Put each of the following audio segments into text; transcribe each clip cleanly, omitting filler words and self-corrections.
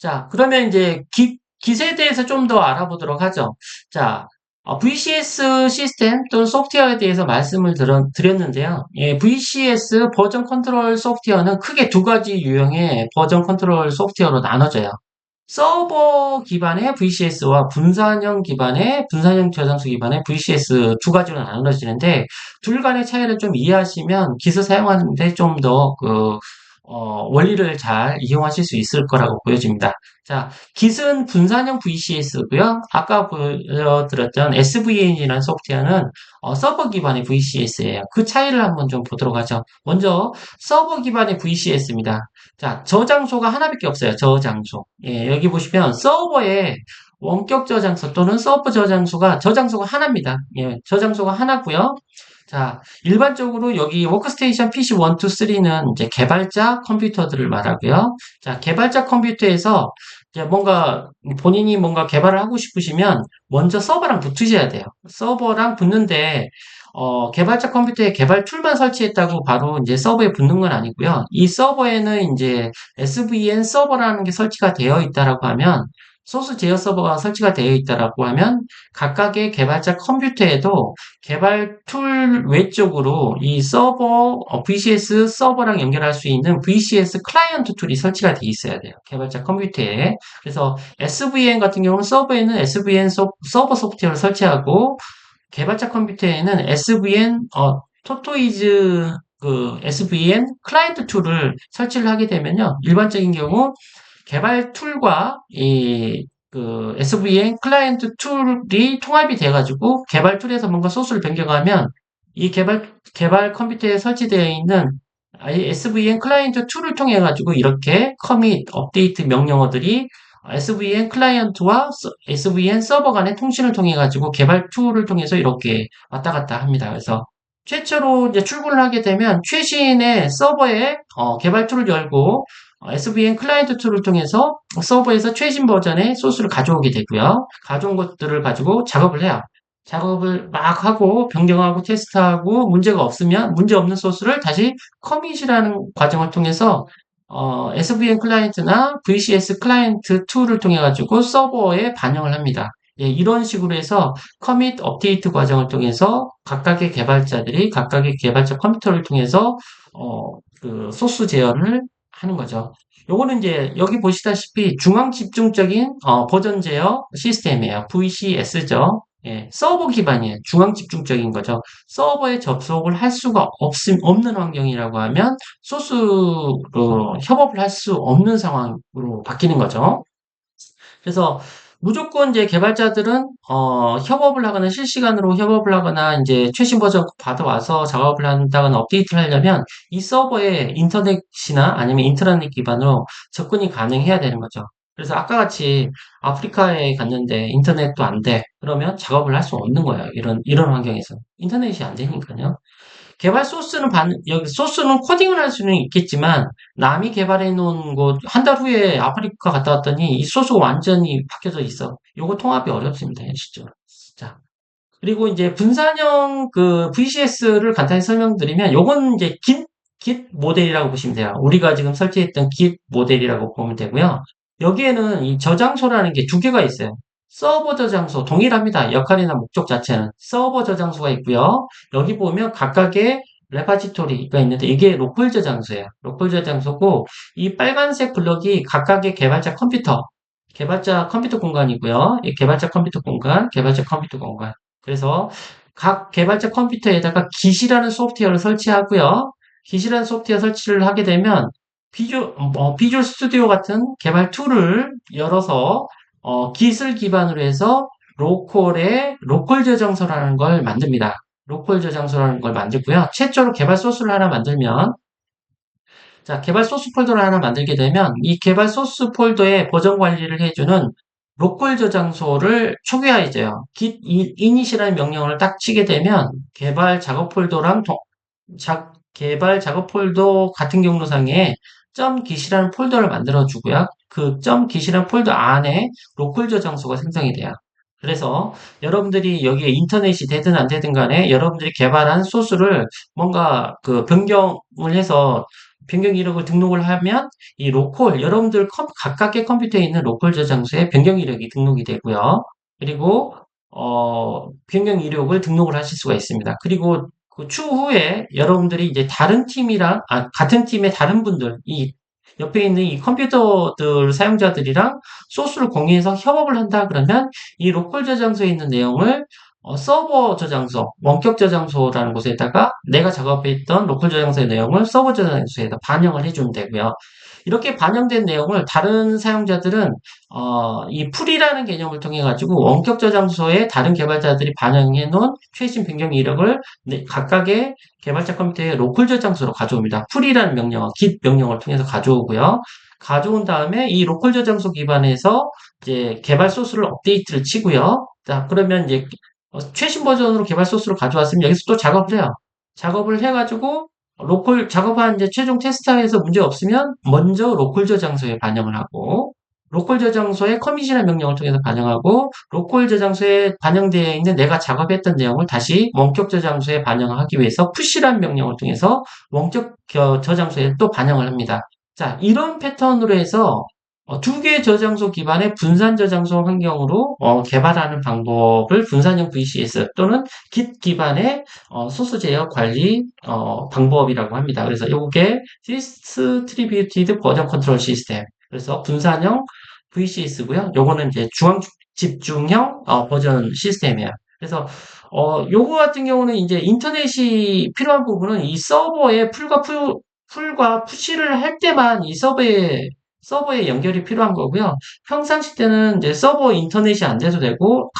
자, 그러면 이제 기세에 대해서 좀 더 알아보도록 하죠. 자, VCS 시스템 또는 소프트웨어에 대해서 말씀을 드렸는데요. 예, VCS 버전 컨트롤 소프트웨어는 크게 두 가지 유형의 버전 컨트롤 소프트웨어로 나눠져요. 서버 기반의 VCS와 분산형 저장소 기반의 VCS 두 가지로 나눠지는데, 둘 간의 차이를 좀 이해하시면 기서 사용하는데 좀 더 원리를 잘 이용하실 수 있을 거라고 보여집니다. 자, 깃은 분산형 VCS고요. 아까 보여드렸던 SVN이라는 소프트웨어는 서버 기반의 VCS예요. 그 차이를 한번 좀 보도록 하죠. 먼저 서버 기반의 VCS입니다. 자, 저장소가 하나밖에 없어요. 저장소. 예, 여기 보시면 서버에 원격 저장소 또는 서버 저장소가 하나입니다. 예, 저장소가 하나고요. 자, 일반적으로 여기 워크스테이션 PC 1, 2, 3는 이제 개발자 컴퓨터들을 말하고요. 자, 개발자 컴퓨터에서 이제 본인이 뭔가 개발을 하고 싶으시면 먼저 서버랑 붙으셔야 돼요. 서버랑 붙는데 개발자 컴퓨터에 개발 툴만 설치했다고 바로 이제 서버에 붙는 건 아니고요. 이 서버에는 이제 SVN 서버라는 게 설치가 되어 있다라고 하면, 소스 제어 서버가 설치가 되어 있다라고 하면 각각의 개발자 컴퓨터에도 개발 툴 외적으로 이 VCS 서버랑 연결할 수 있는 VCS 클라이언트 툴이 설치가 되어 있어야 돼요. 개발자 컴퓨터에. 그래서 SVN 같은 경우는 서버에는 SVN 서버 소프트웨어를 설치하고, 개발자 컴퓨터에는 토토이즈 SVN 클라이언트 툴을 설치를 하게 되면요. 일반적인 경우 개발 툴과 SVN 클라이언트 툴이 통합이 돼가지고 개발 툴에서 뭔가 소스를 변경하면 이 개발 컴퓨터에 설치되어 있는 SVN 클라이언트 툴을 통해 가지고 이렇게 커밋, 업데이트 명령어들이 SVN 클라이언트와 SVN 서버 간의 통신을 통해 가지고 개발 툴을 통해서 이렇게 왔다 갔다 합니다. 그래서 최초로 이제 출근을 하게 되면 최신의 서버에 개발 툴을 열고 SVN 클라이언트 툴을 통해서 서버에서 최신 버전의 소스를 가져오게 되고요. 가져온 것들을 가지고 작업을 해요. 작업을 막 하고 변경하고 테스트하고 문제 없는 소스를 다시 커밋이라는 과정을 통해서 SVN 클라이언트나 VCS 클라이언트 툴을 통해 가지고 서버에 반영을 합니다. 예, 이런 식으로 해서 커밋 업데이트 과정을 통해서 각각의 개발자들이 각각의 개발자 컴퓨터를 통해서 소스 제어를 하는 거죠. 요거는 이제 여기 보시다시피 중앙 집중적인 버전 제어 시스템이에요. VCS죠. 예, 서버 기반이에요. 중앙 집중적인 거죠. 서버에 접속을 할 수가 없는 환경이라고 하면 소스로 협업을 할 수 없는 상황으로 바뀌는 거죠. 그래서 무조건 이제 개발자들은 협업을 하거나 실시간으로 협업을 하거나 이제 최신 버전 받아와서 작업을 한다거나 업데이트를 하려면 이 서버에 인터넷이나 아니면 인트라넷 기반으로 접근이 가능해야 되는 거죠. 그래서 아까 같이 아프리카에 갔는데 인터넷도 안 돼. 그러면 작업을 할 수 없는 거예요. 이런 환경에서. 인터넷이 안 되니까요. 여기 소스는 코딩을 할 수는 있겠지만, 남이 개발해 놓은 곳, 한 달 후에 아프리카 갔다 왔더니 이 소스가 완전히 바뀌어져 있어. 요거 통합이 어렵습니다, 실제로. 자, 그리고 이제 분산형 VCS를 간단히 설명드리면, 요건 이제 Git 모델이라고 보시면 돼요. 우리가 지금 설치했던 Git 모델이라고 보면 되고요. 여기에는 이 저장소라는 게 두 개가 있어요. 서버 저장소, 동일합니다. 역할이나 목적 자체는. 서버 저장소가 있고요. 여기 보면 각각의 레파지토리가 있는데 이게 로컬 저장소예요. 로컬 저장소고, 이 빨간색 블럭이 각각의 개발자 컴퓨터 공간이고요. 이 개발자 컴퓨터 공간, 개발자 컴퓨터 공간. 그래서 각 개발자 컴퓨터에다가 Git이라는 소프트웨어를 설치하고요. Git이라는 소프트웨어 설치를 하게 되면 비주얼 스튜디오 같은 개발 툴을 열어서 Git을 기반으로 해서 로컬 저장소라는 걸 만듭니다. 로컬 저장소라는 걸 만들고요. 최초로 개발 소스를 하나 만들면, 자, 개발 소스 폴더를 하나 만들게 되면 이 개발 소스 폴더의 버전 관리를 해주는 로컬 저장소를 초기화해줘요. git init이라는 명령어를 딱 치게 되면 개발 작업 폴더 같은 경로상에 .git이라는 폴더를 만들어 주고요. 그 .git이라는 폴더 안에 로컬 저장소가 생성이 돼요. 그래서 여러분들이 여기에 인터넷이 되든 안 되든 간에 여러분들이 개발한 소스를 뭔가 변경을 해서 변경 이력을 등록을 하면 이 로컬 여러분들 각각의 컴퓨터에 있는 로컬 저장소에 변경 이력이 등록이 되고요. 그리고 변경 이력을 등록을 하실 수가 있습니다. 그리고 그 추후에 여러분들이 이제 다른 팀이랑 같은 팀의 다른 분들 이 옆에 있는 이 컴퓨터들 사용자들이랑 소스를 공유해서 협업을 한다 그러면 이 로컬 저장소에 있는 내용을 서버 저장소, 원격 저장소라는 곳에다가 내가 작업했던 로컬 저장소의 내용을 서버 저장소에다 반영을 해주면 되고요. 이렇게 반영된 내용을 다른 사용자들은 이 풀이라는 개념을 통해 가지고 원격 저장소에 다른 개발자들이 반영해 놓은 최신 변경 이력을 각각의 개발자 컴퓨터의 로컬 저장소로 가져옵니다. 풀이라는 명령, git 명령을 통해서 가져오고요. 가져온 다음에 이 로컬 저장소 기반에서 이제 개발 소스를 업데이트를 치고요. 자, 그러면 이제 최신 버전으로 개발 소스를 가져왔으면 여기서 또 작업을 해요. 작업을 해가지고 로컬 작업한 이제 최종 테스트에서 문제 없으면 먼저 로컬 저장소에 반영을 하고 로컬 저장소에 커밋이라는 명령을 통해서 반영하고 로컬 저장소에 반영되어 있는 내가 작업했던 내용을 다시 원격 저장소에 반영하기 위해서 푸시라는 명령을 통해서 원격 저장소에 또 반영을 합니다. 자, 이런 패턴으로 해서 두 개의 저장소 기반의 분산 저장소 환경으로 개발하는 방법을 분산형 VCS 또는 Git 기반의 소스 제어 관리 방법이라고 합니다. 그래서 이게 Distributed Version Control System. 그래서 분산형 VCS고요. 요거는 이제 중앙 집중형 버전 시스템이에요. 그래서 요거 같은 경우는 이제 인터넷이 필요한 부분은 이 서버에 풀과 푸시를 할 때만 이 서버에 연결이 필요한 거고요. 평상시 때는 이제 서버 인터넷이 안 돼도 되고,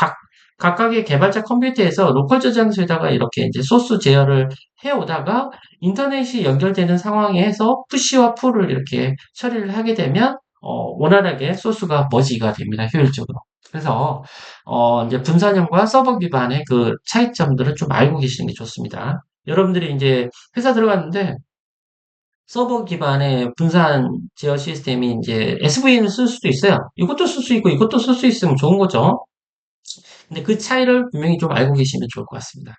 각각의 개발자 컴퓨터에서 로컬 저장소에다가 이렇게 이제 소스 제어를 해오다가 인터넷이 연결되는 상황에서 푸시와 풀을 이렇게 처리를 하게 되면, 원활하게 소스가 머지가 됩니다. 효율적으로. 그래서, 이제 분산형과 서버 기반의 그 차이점들을 좀 알고 계시는 게 좋습니다. 여러분들이 이제 회사 들어갔는데, 서버 기반의 분산 제어 시스템이 이제 SVN을 쓸 수도 있어요. 이것도 쓸 수 있고 이것도 쓸 수 있으면 좋은 거죠. 근데 그 차이를 분명히 좀 알고 계시면 좋을 것 같습니다.